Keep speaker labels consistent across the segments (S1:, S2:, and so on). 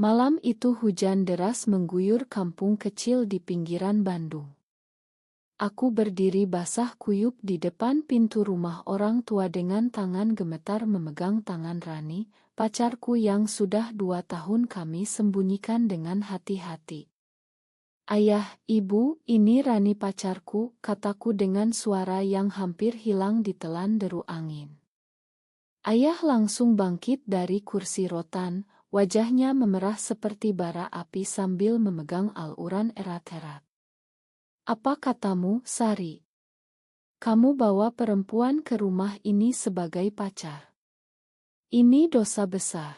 S1: Malam itu hujan deras mengguyur kampung kecil di pinggiran Bandung. Aku berdiri basah kuyup di depan pintu rumah orang tua dengan tangan gemetar memegang tangan Rani, pacarku yang sudah 2 tahun kami sembunyikan dengan hati-hati. "Ayah, ibu, ini Rani pacarku," kataku dengan suara yang hampir hilang ditelan deru angin. Ayah langsung bangkit dari kursi rotan, wajahnya memerah seperti bara api sambil memegang al-Quran erat-erat. "Apa katamu, Sari? Kamu bawa perempuan ke rumah ini sebagai pacar. Ini dosa besar.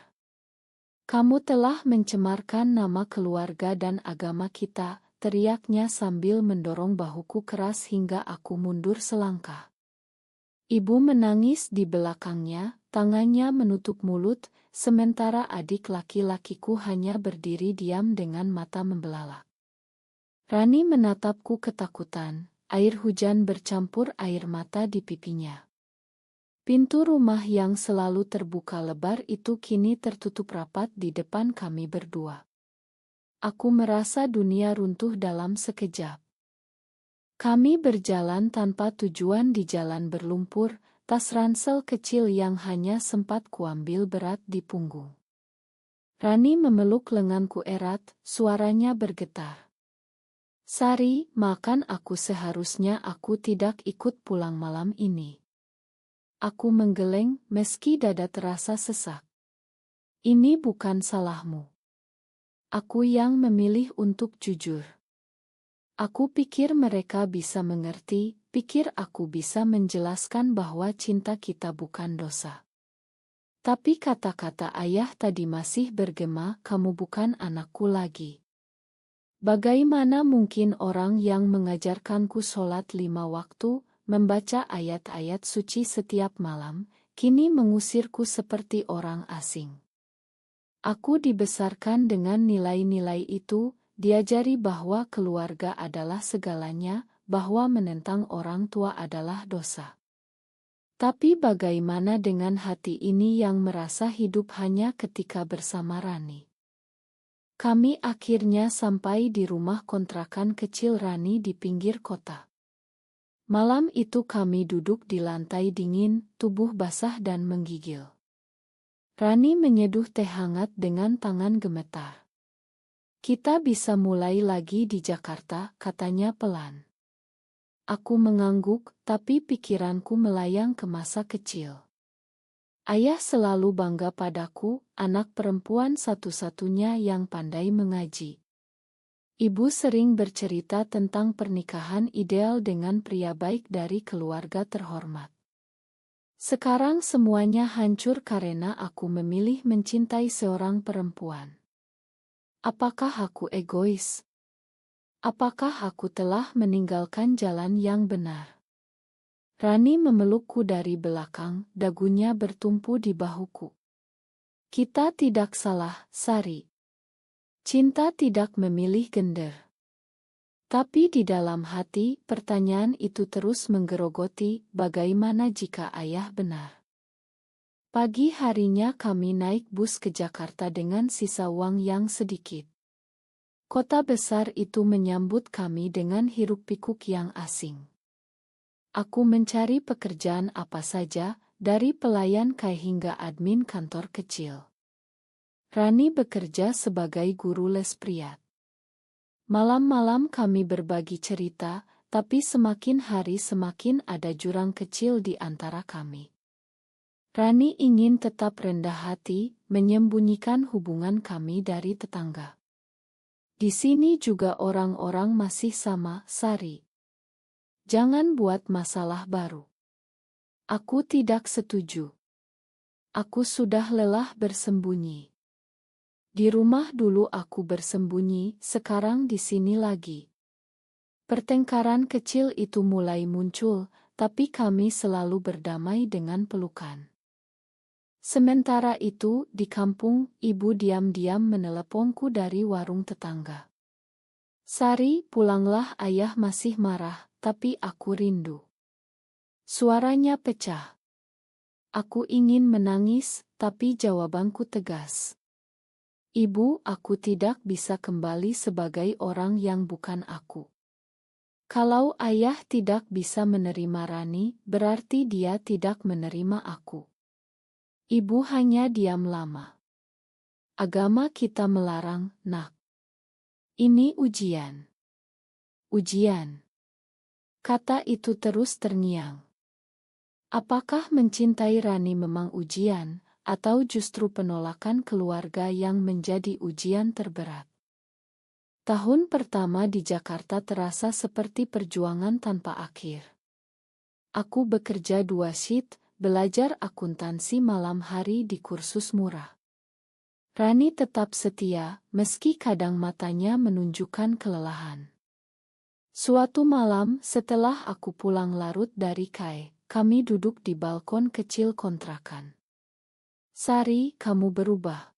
S1: Kamu telah mencemarkan nama keluarga dan agama kita," teriaknya sambil mendorong bahuku keras hingga aku mundur selangkah. Ibu menangis di belakangnya, tangannya menutup mulut, sementara adik laki-lakiku hanya berdiri diam dengan mata membelalak. Rani menatapku ketakutan, air hujan bercampur air mata di pipinya. Pintu rumah yang selalu terbuka lebar itu kini tertutup rapat di depan kami berdua. Aku merasa dunia runtuh dalam sekejap. Kami berjalan tanpa tujuan di jalan berlumpur, tas ransel kecil yang hanya sempat kuambil berat di punggung. Rani memeluk lenganku erat, suaranya bergetar. "Sari, maafkan aku, seharusnya aku tidak ikut pulang malam ini." Aku menggeleng meski dada terasa sesak. "Ini bukan salahmu. Aku yang memilih untuk jujur. Aku pikir mereka bisa mengerti, pikir aku bisa menjelaskan bahwa cinta kita bukan dosa. Tapi kata-kata ayah tadi masih bergema, kamu bukan anakku lagi. Bagaimana mungkin orang yang mengajarkanku sholat 5 waktu, membaca ayat-ayat suci setiap malam, kini mengusirku seperti orang asing? Aku dibesarkan dengan nilai-nilai itu, diajari bahwa keluarga adalah segalanya, bahwa menentang orang tua adalah dosa. Tapi bagaimana dengan hati ini yang merasa hidup hanya ketika bersama Rani? Kami akhirnya sampai di rumah kontrakan kecil Rani di pinggir kota. Malam itu kami duduk di lantai dingin, tubuh basah dan menggigil. Rani menyeduh teh hangat dengan tangan gemetar. "Kita bisa mulai lagi di Jakarta," katanya pelan. Aku mengangguk, tapi pikiranku melayang ke masa kecil. Ayah selalu bangga padaku, anak perempuan satu-satunya yang pandai mengaji. Ibu sering bercerita tentang pernikahan ideal dengan pria baik dari keluarga terhormat. Sekarang semuanya hancur karena aku memilih mencintai seorang perempuan. Apakah aku egois? Apakah aku telah meninggalkan jalan yang benar? Rani memelukku dari belakang, dagunya bertumpu di bahuku. "Kita tidak salah, Sari. Cinta tidak memilih gender." Tapi di dalam hati, pertanyaan itu terus menggerogoti, bagaimana jika ayah benar? Pagi harinya kami naik bus ke Jakarta dengan sisa uang yang sedikit. Kota besar itu menyambut kami dengan hiruk-pikuk yang asing. Aku mencari pekerjaan apa saja, dari pelayan kai hingga admin kantor kecil. Rani bekerja sebagai guru les priat. Malam-malam kami berbagi cerita, tapi semakin hari semakin ada jurang kecil di antara kami. Rani ingin tetap rendah hati, menyembunyikan hubungan kami dari tetangga. "Di sini juga orang-orang masih sama, Sari. Jangan buat masalah baru." Aku tidak setuju. Aku sudah lelah bersembunyi. Di rumah dulu aku bersembunyi, sekarang di sini lagi. Pertengkaran kecil itu mulai muncul, tapi kami selalu berdamai dengan pelukan. Sementara itu, di kampung, ibu diam-diam meneleponku dari warung tetangga. "Sari, pulanglah, ayah masih marah, tapi aku rindu." Suaranya pecah. Aku ingin menangis, tapi jawabanku tegas. Ibu, aku tidak bisa kembali sebagai orang yang bukan aku. Kalau ayah tidak bisa menerima Rani, berarti dia tidak menerima aku. Ibu hanya diam lama. Agama kita melarang, nak. Ini ujian. Ujian. Kata itu terus terngiang. Apakah mencintai Rani memang ujian, atau justru penolakan keluarga yang menjadi ujian terberat? Tahun pertama di Jakarta terasa seperti perjuangan tanpa akhir. Aku bekerja 2 shift, belajar akuntansi malam hari di kursus murah. Rani tetap setia, meski kadang matanya menunjukkan kelelahan. Suatu malam, setelah aku pulang larut dari KAE, kami duduk di balkon kecil kontrakan. "Sari, kamu berubah.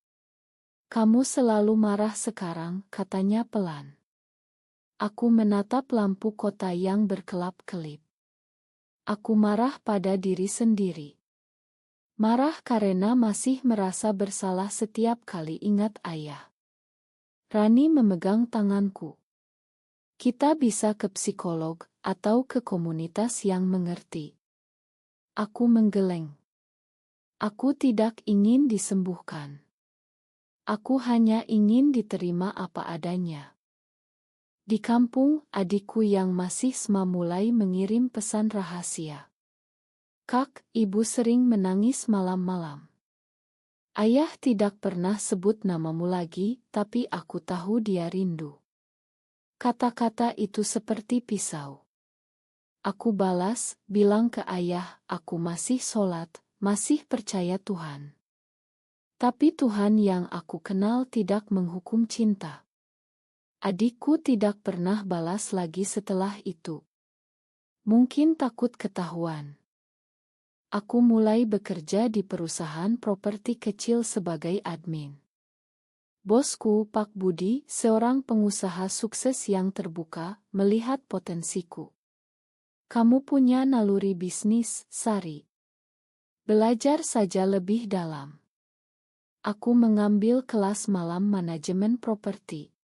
S1: Kamu selalu marah sekarang," katanya pelan. Aku menatap lampu kota yang berkelap-kelip. Aku marah pada diri sendiri. Marah karena masih merasa bersalah setiap kali ingat ayah. Rani memegang tanganku. "Kita bisa ke psikolog atau ke komunitas yang mengerti." Aku menggeleng. Aku tidak ingin disembuhkan. Aku hanya ingin diterima apa adanya. Di kampung, adikku yang masih SMA mulai mengirim pesan rahasia. "Kak, ibu sering menangis malam-malam. Ayah tidak pernah sebut namamu lagi, tapi aku tahu dia rindu." Kata-kata itu seperti pisau. Aku balas, bilang ke ayah, aku masih sholat, masih percaya Tuhan. Tapi Tuhan yang aku kenal tidak menghukum cinta. Adikku tidak pernah balas lagi setelah itu. Mungkin takut ketahuan. Aku mulai bekerja di perusahaan properti kecil sebagai admin. Bosku, Pak Budi, seorang pengusaha sukses yang terbuka, melihat potensiku. "Kamu punya naluri bisnis, Sari. Belajar saja lebih dalam." Aku mengambil kelas malam manajemen properti.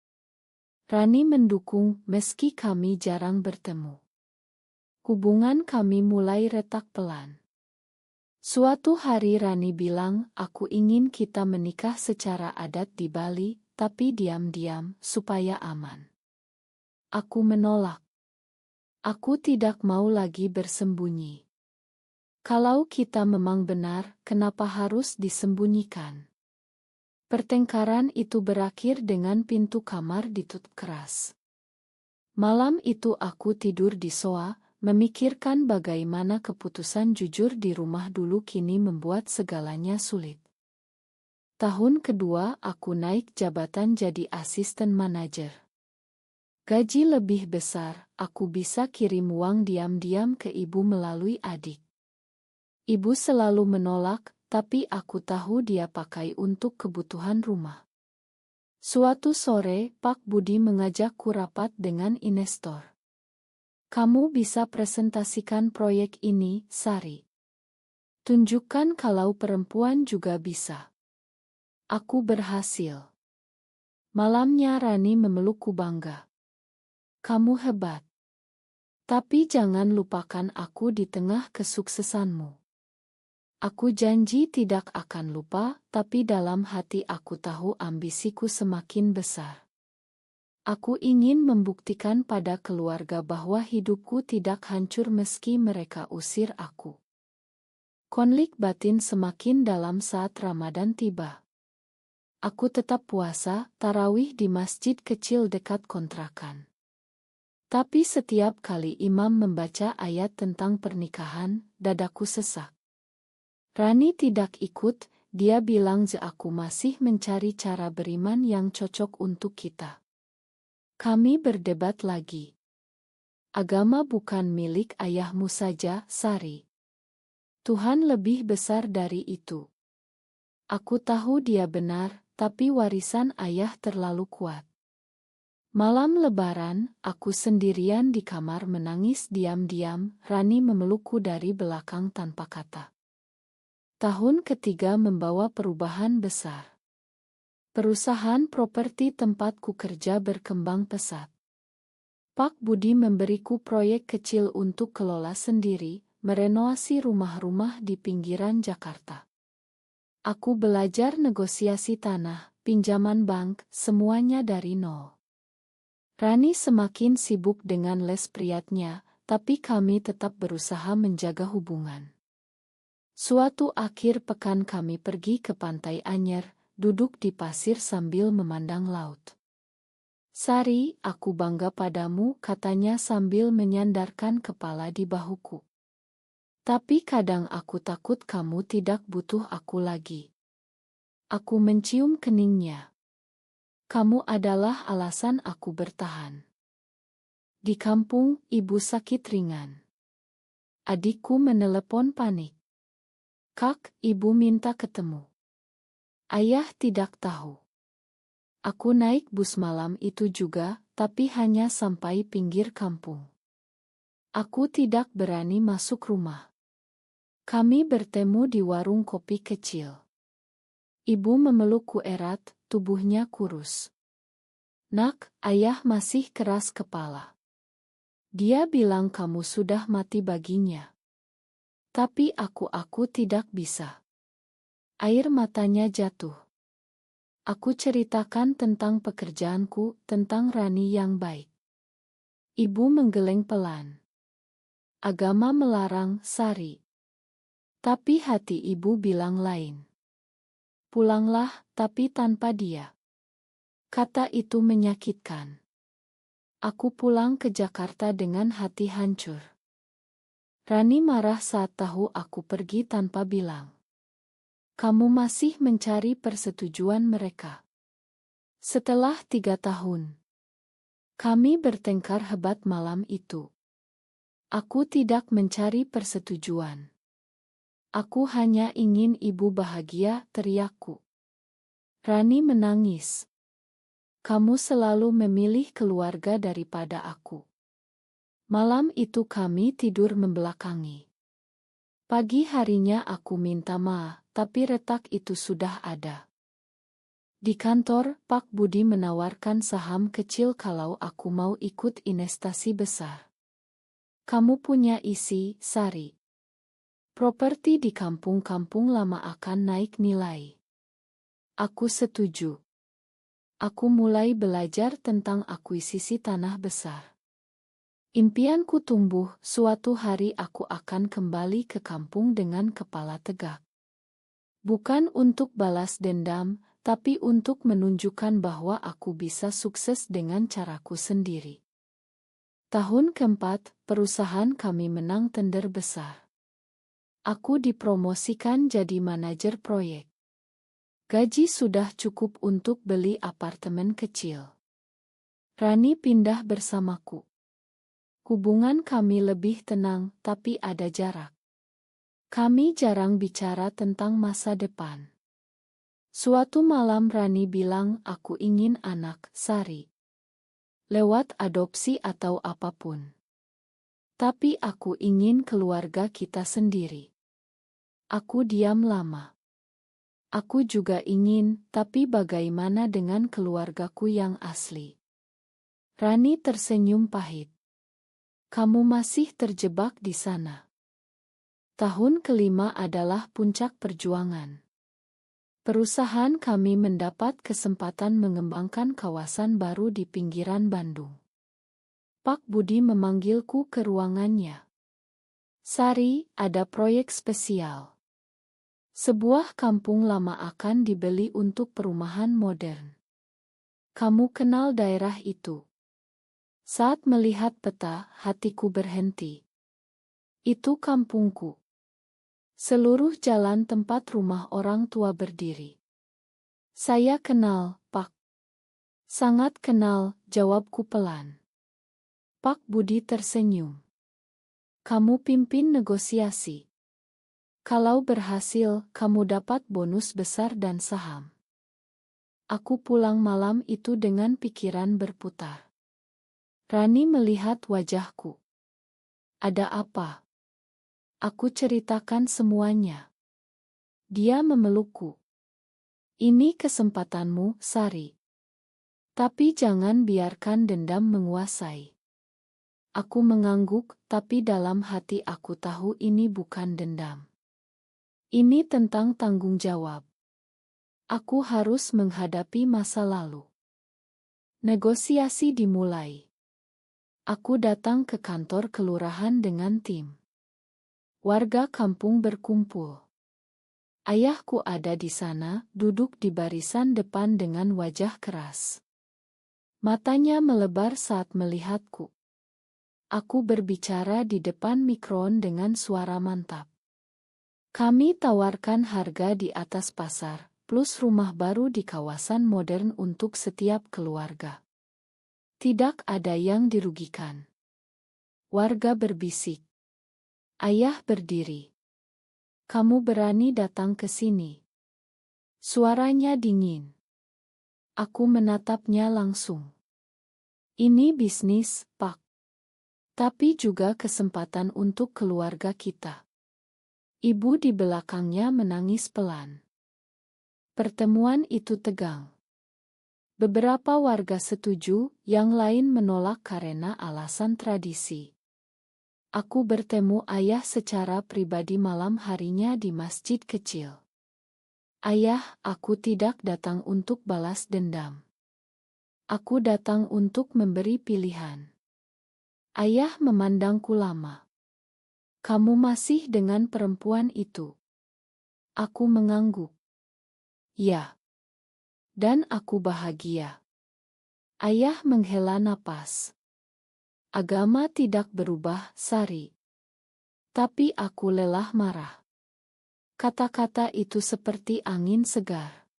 S1: Rani mendukung meski kami jarang bertemu. Hubungan kami mulai retak pelan. Suatu hari Rani bilang, "Aku ingin kita menikah secara adat di Bali, tapi diam-diam, supaya aman." Aku menolak. Aku tidak mau lagi bersembunyi. Kalau kita memang benar, kenapa harus disembunyikan? Pertengkaran itu berakhir dengan pintu kamar ditutup keras. Malam itu aku tidur di sofa, memikirkan bagaimana keputusan jujur di rumah dulu kini membuat segalanya sulit. Tahun kedua aku naik jabatan jadi asisten manajer. Gaji lebih besar, aku bisa kirim uang diam-diam ke ibu melalui adik. Ibu selalu menolak, tapi aku tahu dia pakai untuk kebutuhan rumah. Suatu sore, Pak Budi mengajakku rapat dengan investor. "Kamu bisa presentasikan proyek ini, Sari. Tunjukkan kalau perempuan juga bisa." Aku berhasil. Malamnya Rani memelukku bangga. "Kamu hebat. Tapi jangan lupakan aku di tengah kesuksesanmu." Aku janji tidak akan lupa, tapi dalam hati aku tahu ambisiku semakin besar. Aku ingin membuktikan pada keluarga bahwa hidupku tidak hancur meski mereka usir aku. Konflik batin semakin dalam saat Ramadan tiba. Aku tetap puasa, tarawih di masjid kecil dekat kontrakan. Tapi setiap kali imam membaca ayat tentang pernikahan, dadaku sesak. Rani tidak ikut, dia bilang aku masih mencari cara beriman yang cocok untuk kita. Kami berdebat lagi. "Agama bukan milik ayahmu saja, Sari. Tuhan lebih besar dari itu." Aku tahu dia benar, tapi warisan ayah terlalu kuat. Malam Lebaran, aku sendirian di kamar menangis diam-diam, Rani memelukku dari belakang tanpa kata. Tahun ketiga membawa perubahan besar. Perusahaan properti tempatku kerja berkembang pesat. Pak Budi memberiku proyek kecil untuk kelola sendiri, merenovasi rumah-rumah di pinggiran Jakarta. Aku belajar negosiasi tanah, pinjaman bank, semuanya dari nol. Rani semakin sibuk dengan les priatnya, tapi kami tetap berusaha menjaga hubungan. Suatu akhir pekan kami pergi ke Pantai Anyer, duduk di pasir sambil memandang laut. "Sari, aku bangga padamu," katanya sambil menyandarkan kepala di bahuku. "Tapi kadang aku takut kamu tidak butuh aku lagi." Aku mencium keningnya. "Kamu adalah alasan aku bertahan." Di kampung, ibu sakit ringan. Adikku menelepon panik. "Kak, ibu minta ketemu." Ayah tidak tahu. Aku naik bus malam itu juga, tapi hanya sampai pinggir kampung. Aku tidak berani masuk rumah. Kami bertemu di warung kopi kecil. Ibu memelukku erat, tubuhnya kurus. "Nak, ayah masih keras kepala. Dia bilang kamu sudah mati baginya." Tapi aku tidak bisa. Air matanya jatuh. Aku ceritakan tentang pekerjaanku, tentang Rani yang baik. Ibu menggeleng pelan. "Agama melarang, Sari." Tapi hati ibu bilang lain. "Pulanglah, tapi tanpa dia." Kata itu menyakitkan. Aku pulang ke Jakarta dengan hati hancur. Rani marah saat tahu aku pergi tanpa bilang. "Kamu masih mencari persetujuan mereka." Setelah 3 tahun, kami bertengkar hebat malam itu. Aku tidak mencari persetujuan. Aku hanya ingin ibu bahagia, teriakku. Rani menangis. "Kamu selalu memilih keluarga daripada aku." Malam itu kami tidur membelakangi. Pagi harinya aku minta maaf, tapi retak itu sudah ada. Di kantor, Pak Budi menawarkan saham kecil kalau aku mau ikut investasi besar. "Kamu punya isi, Sari. Properti di kampung-kampung lama akan naik nilai." Aku setuju. Aku mulai belajar tentang akuisisi tanah besar. Impianku tumbuh, suatu hari aku akan kembali ke kampung dengan kepala tegak. Bukan untuk balas dendam, tapi untuk menunjukkan bahwa aku bisa sukses dengan caraku sendiri. Tahun keempat, perusahaan kami menang tender besar. Aku dipromosikan jadi manajer proyek. Gaji sudah cukup untuk beli apartemen kecil. Rani pindah bersamaku. Hubungan kami lebih tenang, tapi ada jarak. Kami jarang bicara tentang masa depan. Suatu malam Rani bilang aku ingin anak, Sari. Lewat adopsi atau apapun. Tapi aku ingin keluarga kita sendiri. Aku diam lama. Aku juga ingin, tapi bagaimana dengan keluargaku yang asli? Rani tersenyum pahit. "Kamu masih terjebak di sana." Tahun kelima adalah puncak perjuangan. Perusahaan kami mendapat kesempatan mengembangkan kawasan baru di pinggiran Bandung. Pak Budi memanggilku ke ruangannya. "Sari, ada proyek spesial. Sebuah kampung lama akan dibeli untuk perumahan modern. Kamu kenal daerah itu?" Saat melihat peta, hatiku berhenti. Itu kampungku. Seluruh jalan tempat rumah orang tua berdiri. "Saya kenal, Pak." "Sangat kenal," jawabku pelan. Pak Budi tersenyum. "Kamu pimpin negosiasi. Kalau berhasil, kamu dapat bonus besar dan saham." Aku pulang malam itu dengan pikiran berputar. Rani melihat wajahku. "Ada apa?" Aku ceritakan semuanya. Dia memelukku. Ini kesempatanmu, Sari. Tapi jangan biarkan dendam menguasai. Aku mengangguk, tapi dalam hati aku tahu ini bukan dendam. Ini tentang tanggung jawab. Aku harus menghadapi masa lalu. Negosiasi dimulai. Aku datang ke kantor kelurahan dengan tim. Warga kampung berkumpul. Ayahku ada di sana, duduk di barisan depan dengan wajah keras. Matanya melebar saat melihatku. Aku berbicara di depan mikron dengan suara mantap. Kami tawarkan harga di atas pasar, plus rumah baru di kawasan modern untuk setiap keluarga. Tidak ada yang dirugikan. Warga berbisik. Ayah berdiri. Kamu berani datang ke sini? Suaranya dingin. Aku menatapnya langsung. Ini bisnis, Pak. Tapi juga kesempatan untuk keluarga kita. Ibu di belakangnya menangis pelan. Pertemuan itu tegang. Beberapa warga setuju, yang lain menolak karena alasan tradisi. Aku bertemu ayah secara pribadi malam harinya di masjid kecil. Ayah, aku tidak datang untuk balas dendam. Aku datang untuk memberi pilihan. Ayah memandangku lama. Kamu masih dengan perempuan itu? Aku mengangguk. Ya. Dan aku bahagia. Ayah menghela napas. Agama tidak berubah, Sari. Tapi aku lelah marah. Kata-kata itu seperti angin segar.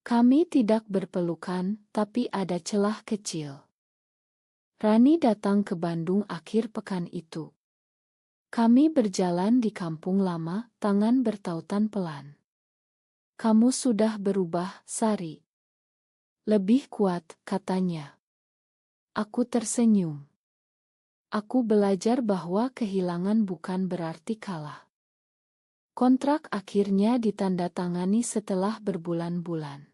S1: Kami tidak berpelukan, tapi ada celah kecil. Rani datang ke Bandung akhir pekan itu. Kami berjalan di kampung lama, tangan bertautan pelan. Kamu sudah berubah, Sari. Lebih kuat, katanya. Aku tersenyum. Aku belajar bahwa kehilangan bukan berarti kalah. Kontrak akhirnya ditandatangani setelah berbulan-bulan.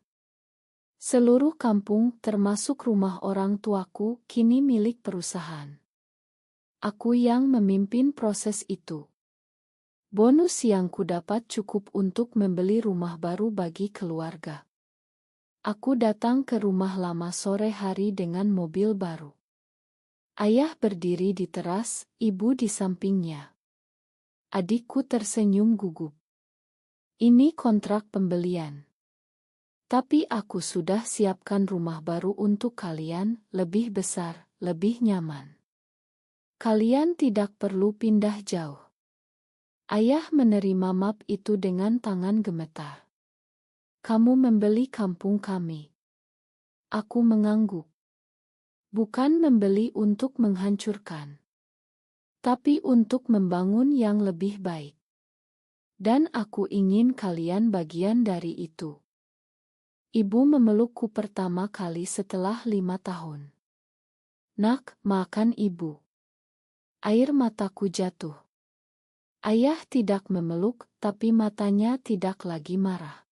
S1: Seluruh kampung, termasuk rumah orang tuaku, kini milik perusahaan. Aku yang memimpin proses itu. Bonus yang kudapat cukup untuk membeli rumah baru bagi keluarga. Aku datang ke rumah lama sore hari dengan mobil baru. Ayah berdiri di teras, ibu di sampingnya. Adikku tersenyum gugup. Ini kontrak pembelian. Tapi aku sudah siapkan rumah baru untuk kalian, lebih besar, lebih nyaman. Kalian tidak perlu pindah jauh. Ayah menerima map itu dengan tangan gemetar. Kamu membeli kampung kami. Aku mengangguk. Bukan membeli untuk menghancurkan, tapi untuk membangun yang lebih baik. Dan aku ingin kalian bagian dari itu. Ibu memelukku pertama kali setelah 5 tahun. Nak, makan ibu. Air mataku jatuh. Ayah tidak memeluk, tapi matanya tidak lagi marah.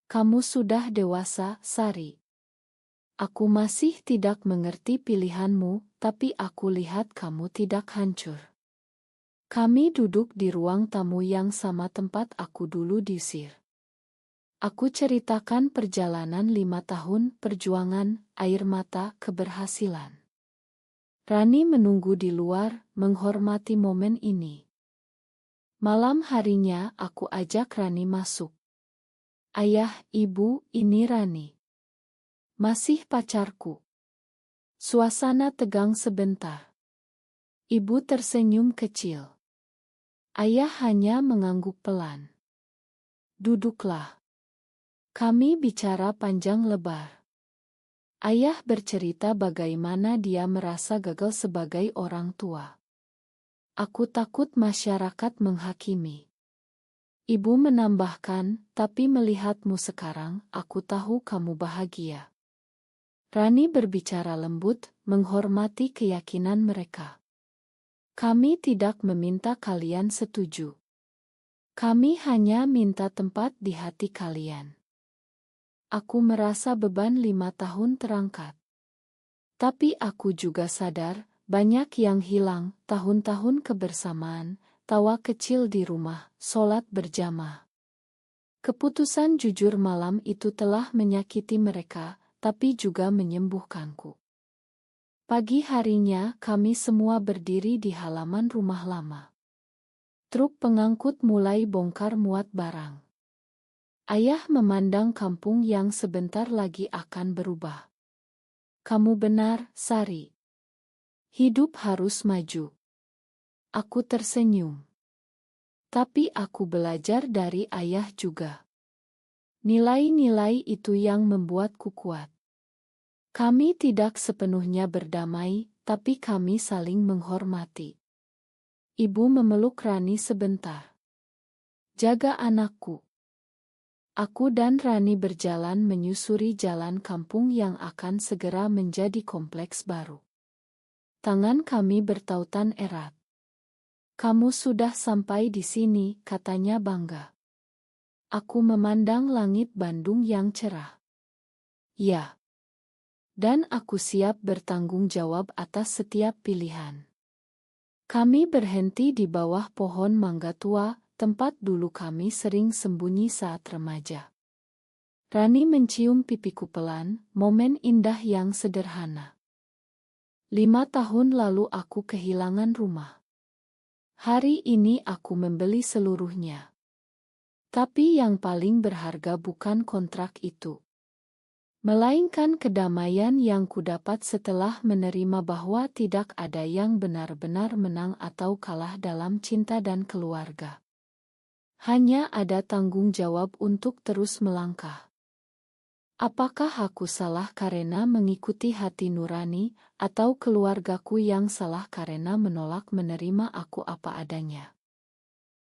S1: Kamu sudah dewasa, Sari. Aku masih tidak mengerti pilihanmu, tapi aku lihat kamu tidak hancur. Kami duduk di ruang tamu yang sama tempat aku dulu diusir. Aku ceritakan perjalanan 5 tahun, perjuangan, air mata, keberhasilan. Rani menunggu di luar, menghormati momen ini. Malam harinya aku ajak Rani masuk. Ayah, ibu, ini Rani. Masih pacarku. Suasana tegang sebentar. Ibu tersenyum kecil. Ayah hanya mengangguk pelan. Duduklah. Kami bicara panjang lebar. Ayah bercerita bagaimana dia merasa gagal sebagai orang tua. Aku takut masyarakat menghakimi. Ibu menambahkan, tapi melihatmu sekarang, aku tahu kamu bahagia. Rani berbicara lembut, menghormati keyakinan mereka. Kami tidak meminta kalian setuju. Kami hanya minta tempat di hati kalian. Aku merasa beban 5 tahun terangkat. Tapi aku juga sadar, banyak yang hilang, tahun-tahun kebersamaan, tawa kecil di rumah, sholat berjamaah. Keputusan jujur malam itu telah menyakiti mereka, tapi juga menyembuhkanku. Pagi harinya, kami semua berdiri di halaman rumah lama. Truk pengangkut mulai bongkar muat barang. Ayah memandang kampung yang sebentar lagi akan berubah. Kamu benar, Sari. Hidup harus maju. Aku tersenyum. Tapi aku belajar dari ayah juga. Nilai-nilai itu yang membuatku kuat. Kami tidak sepenuhnya berdamai, tapi kami saling menghormati. Ibu memeluk Rani sebentar. Jaga anakku. Aku dan Rani berjalan menyusuri jalan kampung yang akan segera menjadi kompleks baru. Tangan kami bertautan erat. Kamu sudah sampai di sini, katanya bangga. Aku memandang langit Bandung yang cerah. Ya. Dan aku siap bertanggung jawab atas setiap pilihan. Kami berhenti di bawah pohon mangga tua, tempat dulu kami sering sembunyi saat remaja. Rani mencium pipiku pelan, momen indah yang sederhana. 5 tahun lalu aku kehilangan rumah. Hari ini aku membeli seluruhnya. Tapi yang paling berharga bukan kontrak itu, melainkan kedamaian yang kudapat setelah menerima bahwa tidak ada yang benar-benar menang atau kalah dalam cinta dan keluarga. Hanya ada tanggung jawab untuk terus melangkah. Apakah aku salah karena mengikuti hati nurani, atau keluargaku yang salah karena menolak menerima aku apa adanya?